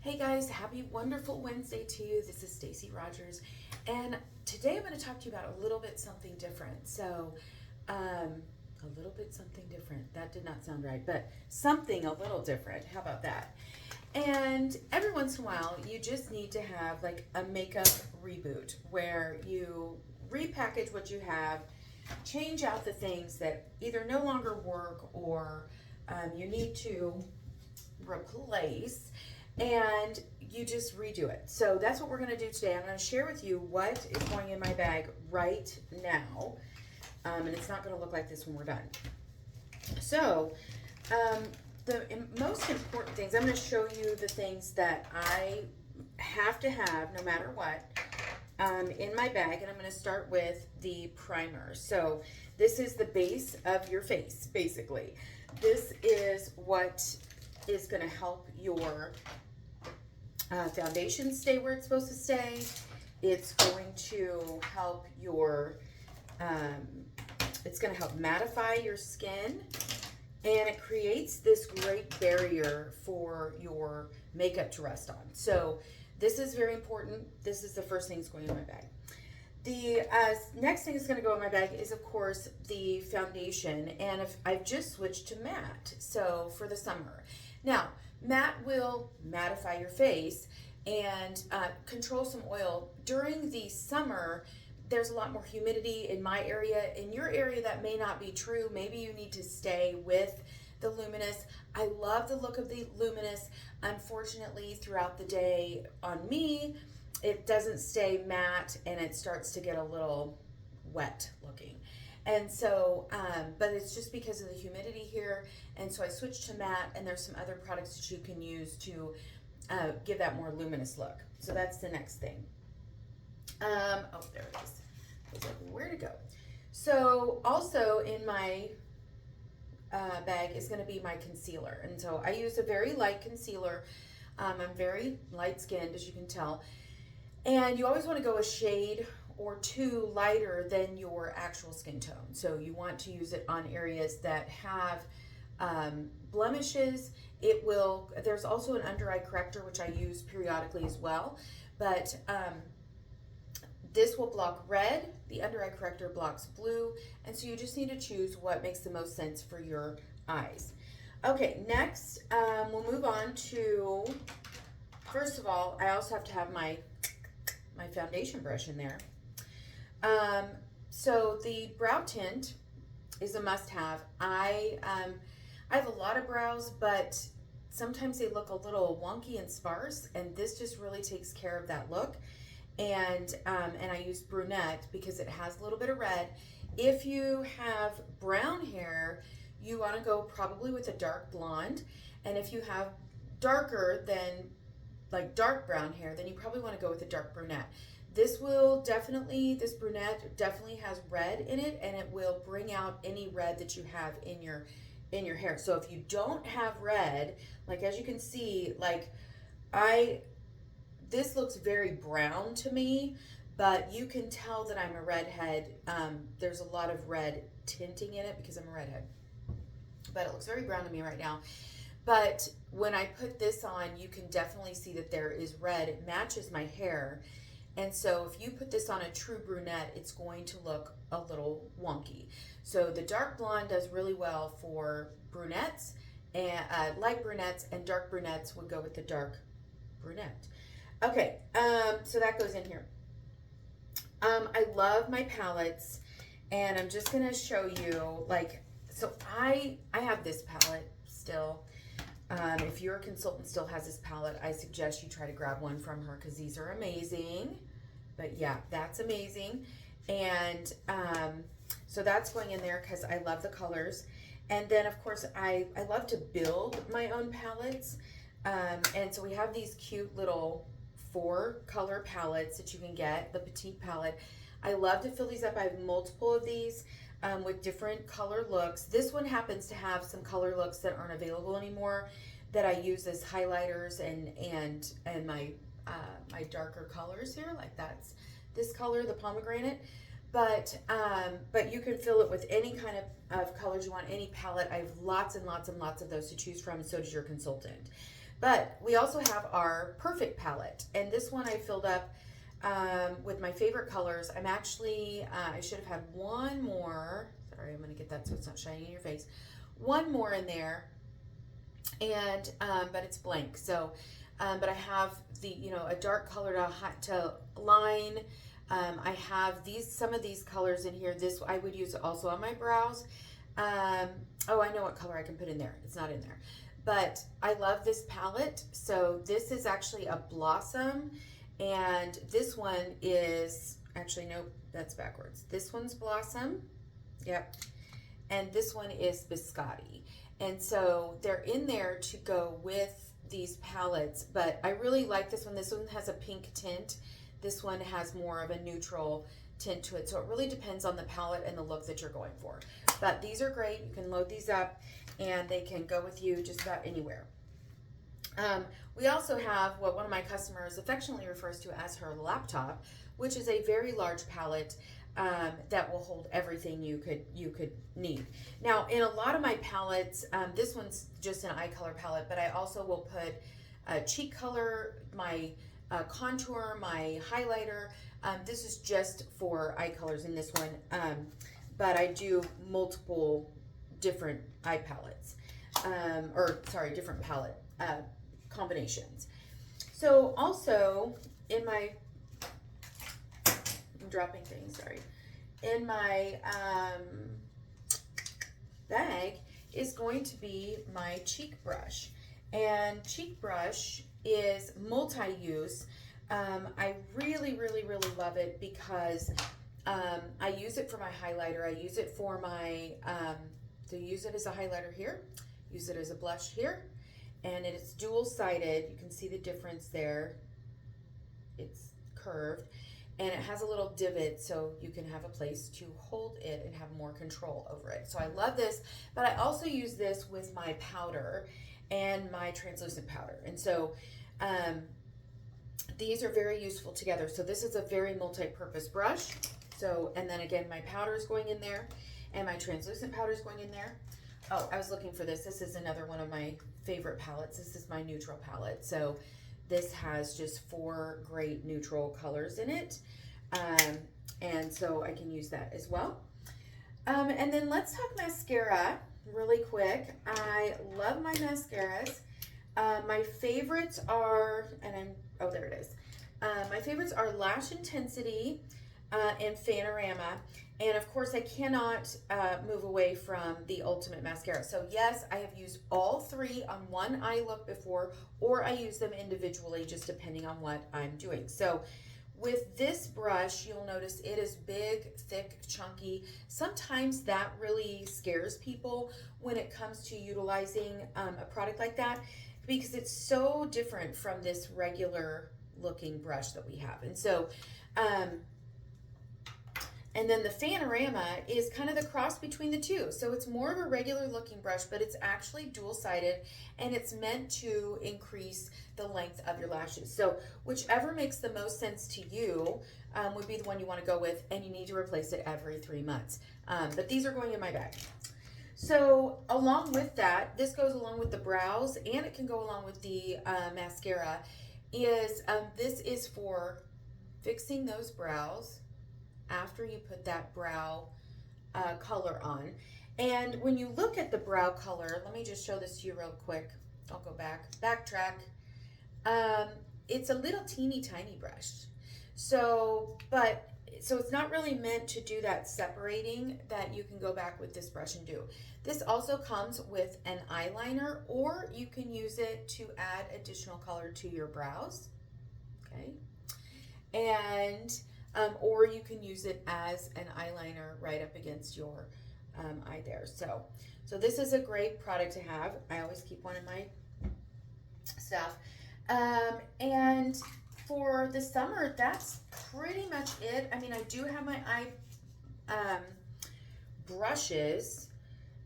Hey guys, happy wonderful Wednesday to you. This is Stacy Rogers, and today I'm going to talk to you about a little bit something different. A little bit something different. That did not sound right, but something a little different. How about that? And every once in a while, you just need to have like a makeup reboot where you repackage what you have, change out the things that either no longer work or you need to replace, and you just redo it. So that's what we're going to do today. I'm going to share with you what is going in my bag right now, and it's not going to look like this when we're done. So the most important things, I'm going to show you the things that I have to have no matter what in my bag, and I'm going to start with the primer. So this is the base of your face, basically. This is what is going to help your foundation stay where it's supposed to stay. It's going to help your, it's going to help mattify your skin, and it creates this great barrier for your makeup to rest on. So this is very important. This is the first thing that's going in my bag. The next thing that's going to go in my bag is, of course, the foundation, and I've just switched to matte, so for the summer. Now, matte will mattify your face and control some oil. During the summer, there's a lot more humidity in my area. In your area, that may not be true. Maybe you need to stay with the luminous. I love the look of the luminous. Unfortunately, throughout the day on me, it doesn't stay matte and it starts to get a little wet looking. And so, but it's just because of the humidity here. And so I switched to matte, and there's some other products that you can use to give that more luminous look. So that's the next thing. Oh, there it is. I was like, where to go? So also in my bag is going to be my concealer. And so I use a very light concealer. I'm very light skinned, as you can tell. And you always want to go a shade or two lighter than your actual skin tone. So you want to use it on areas that have blemishes. There's also an under eye corrector, which I use periodically as well. But this will block red. The under eye corrector blocks blue. And so you just need to choose what makes the most sense for your eyes. Okay, next we'll move on to, first of all, I also have to have my foundation brush in there. So the brow tint is a must-have. I have a lot of brows, but sometimes they look a little wonky and sparse, and this just really takes care of that look. And I use brunette because it has a little bit of red. If you have brown hair, you want to go probably with a dark blonde, and if you have darker than like dark brown hair, then you probably want to go with a dark brunette. This brunette definitely has red in it, and it will bring out any red that you have in your hair. So if you don't have red, like as you can see, like this looks very brown to me, but you can tell that I'm a redhead. There's a lot of red tinting in it because I'm a redhead, but it looks very brown to me right now. But when I put this on, you can definitely see that there is red. It matches my hair. And so if you put this on a true brunette, it's going to look a little wonky. So the dark blonde does really well for brunettes, and light brunettes, and dark brunettes would go with the dark brunette. Okay, so that goes in here. I love my palettes, and I'm just gonna show you, so I have this palette still. If your consultant still has this palette, I suggest you try to grab one from her because these are amazing. But yeah, that's amazing. And so that's going in there because I love the colors. And then, of course, I love to build my own palettes. And so we have these cute little 4-color palettes that you can get, the petite palette. I love to fill these up. I have multiple of these with different color looks. This one happens to have some color looks that aren't available anymore that I use as highlighters and my darker colors here, like that's this color, the pomegranate. But you can fill it with any kind of colors you want, any palette. I have lots and lots and lots of those to choose from, and so does your consultant. But we also have our Perfect palette, and this one I filled up with my favorite colors. I'm actually, I should have had one more. Sorry, I'm going to get that so it's not shining in your face. One more in there, and but it's blank. So, but I have the, you know, a dark color to line. I have some of these colors in here. This I would use also on my brows. Oh, I know what color I can put in there. It's not in there. But I love this palette. So this is actually a Blossom, and this one is, actually, nope, that's backwards. This one's Blossom, yep, and this one is Biscotti. And so they're in there to go with these palettes, but I really like this one. This one has a pink tint. This one has more of a neutral tint to it. So it really depends on the palette and the look that you're going for. But these are great. You can load these up and they can go with you just about anywhere. We also have what one of my customers affectionately refers to as her laptop, which is a very large palette that will hold everything you could need. Now, in a lot of my palettes, this one's just an eye color palette, but I also will put cheek color, my contour, my highlighter. This is just for eye colors in this one, but I do multiple different eye palettes, different palette combinations. So also in my, I'm dropping things, sorry. In my bag is going to be my cheek brush. And cheek brush is multi-use. I really, really, really love it because I use it for my highlighter. I use it for my, so use it as a highlighter here, use it as a blush here, and it's dual-sided. You can see the difference there. It's curved, and it has a little divot so you can have a place to hold it and have more control over it. So I love this, but I also use this with my powder and my translucent powder. And so these are very useful together. So this is a very multi-purpose brush. So, and then again, my powder is going in there and my translucent powder is going in there. Oh, I was looking for this. This is another one of my favorite palettes. This is my neutral palette. So this has just 4 great neutral colors in it. And so I can use that as well. And then let's talk mascara really quick. I love my mascaras. My favorites are, oh, there it is. My favorites are Lash Intensity and Fanorama. And of course, I cannot move away from the Ultimate Mascara. So yes, I have used all 3 on one eye look before, or I use them individually, just depending on what I'm doing. So with this brush, you'll notice it is big, thick, chunky. Sometimes that really scares people when it comes to utilizing a product like that, because it's so different from this regular looking brush that we have. And so, and then the Fanorama is kind of the cross between the two. So it's more of a regular looking brush, but it's actually dual-sided, and it's meant to increase the length of your lashes. So whichever makes the most sense to you would be the one you want to go with, and you need to replace it every 3 months. But these are going in my bag. So along with that, this goes along with the brows, and it can go along with the mascara, is this is for fixing those brows after you put that brow color on. And when you look at the brow color, let me just show this to you real quick. I'll go backtrack. It's a little teeny tiny brush. So it's not really meant to do that separating that you can go back with this brush and do. This also comes with an eyeliner, or you can use it to add additional color to your brows, okay? And or you can use it as an eyeliner right up against your eye there. So this is a great product to have. I always keep one in my stuff. And for the summer, that's pretty much it. I mean, I do have my eye brushes.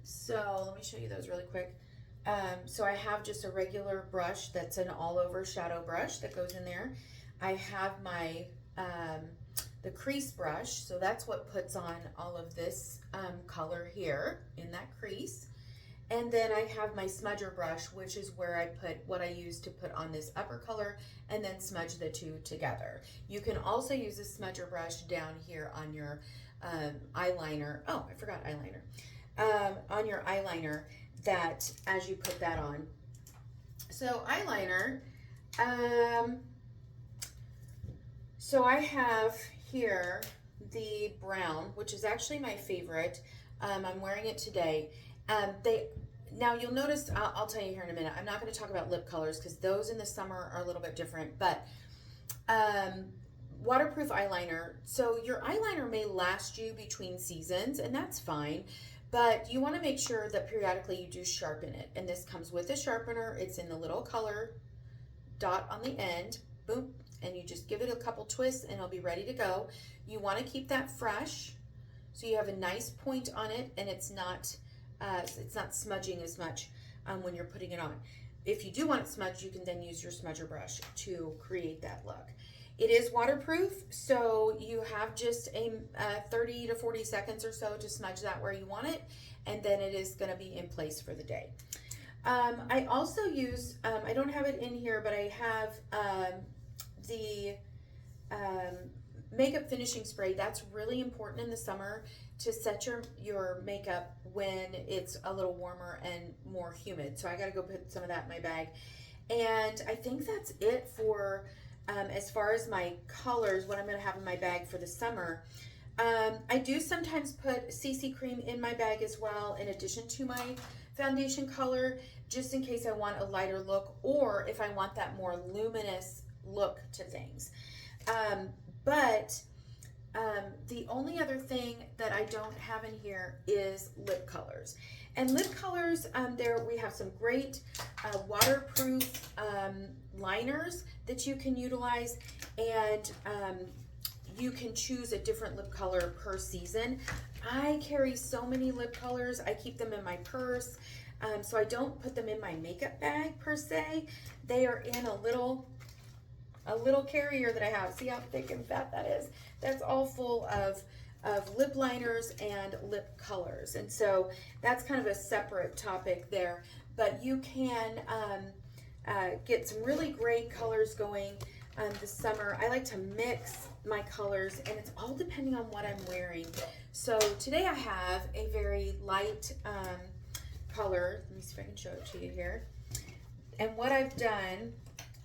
So let me show you those really quick. So I have just a regular brush that's an all-over shadow brush that goes in there. I have my the crease brush, so that's what puts on all of this color here in that crease. And then I have my smudger brush, which is where I put what I use to put on this upper color and then smudge the two together. You can also use a smudger brush down here on your eyeliner. Oh, I forgot eyeliner. On your eyeliner, that as you put that on. So eyeliner, so I have here the brown, which is actually my favorite. I'm wearing it today. Now you'll notice, I'll tell you here in a minute, I'm not going to talk about lip colors because those in the summer are a little bit different, but waterproof eyeliner. So your eyeliner may last you between seasons, and that's fine, but you want to make sure that periodically you do sharpen it. And this comes with a sharpener. It's in the little color dot on the end, boom, and you just give it a couple twists and it'll be ready to go. You want to keep that fresh so you have a nice point on it, and it's not smudging as much when you're putting it on. If you do want it smudged, you can then use your smudger brush to create that look. It is waterproof, so you have just a 30 to 40 seconds or so to smudge that where you want it, and then it is going to be in place for the day. I also use, I don't have it in here, but I have the makeup finishing spray. That's really important in the summer to set your makeup when it's a little warmer and more humid. So I got to go put some of that in my bag. And I think that's it for as far as my colors, what I'm going to have in my bag for the summer. I do sometimes put CC cream in my bag as well, in addition to my foundation color, just in case I want a lighter look, or if I want that more luminous look to things. The only other thing that I don't have in here is lip colors. And lip colors, there we have some great waterproof liners that you can utilize, and you can choose a different lip color per season. I carry so many lip colors. I keep them in my purse, so I don't put them in my makeup bag per se. They are in a little carrier that I have. See how thick and fat that is? That's all full of lip liners and lip colors. And so that's kind of a separate topic there. But you can get some really great colors going this summer. I like to mix my colors, and it's all depending on what I'm wearing. So today I have a very light color. Let me see if I can show it to you here. And what I've done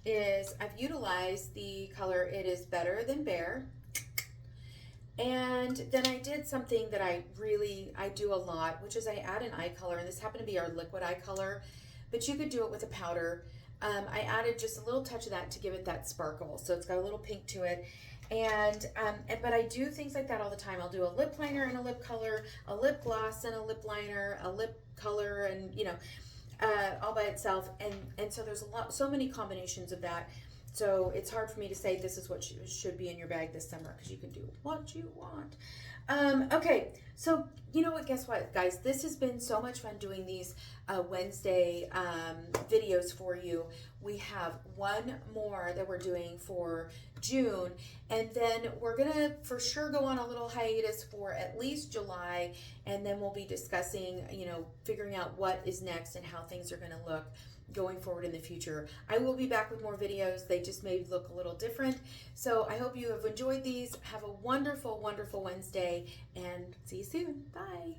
is I've utilized the color It Is Better Than Bare, and then I did something that I do a lot, which is I add an eye color, and this happened to be our liquid eye color, but you could do it with a powder. I added just a little touch of that to give it that sparkle, so it's got a little pink to it. But I do things like that all the time. I'll do a lip liner and a lip color, a lip gloss and a lip liner, a lip color, and all by itself, and so there's so many combinations of that. So it's hard for me to say this is what should be in your bag this summer, because you can do what you want. Okay, so you know what? Guess what, guys? This has been so much fun doing these Wednesday videos for you. We have one more that we're doing for June, and then we're gonna for sure go on a little hiatus for at least July, and then we'll be discussing, figuring out what is next and how things are gonna look going forward in the future. I will be back with more videos. They just may look a little different. So I hope you have enjoyed these. Have a wonderful, wonderful Wednesday, and see you soon. Bye.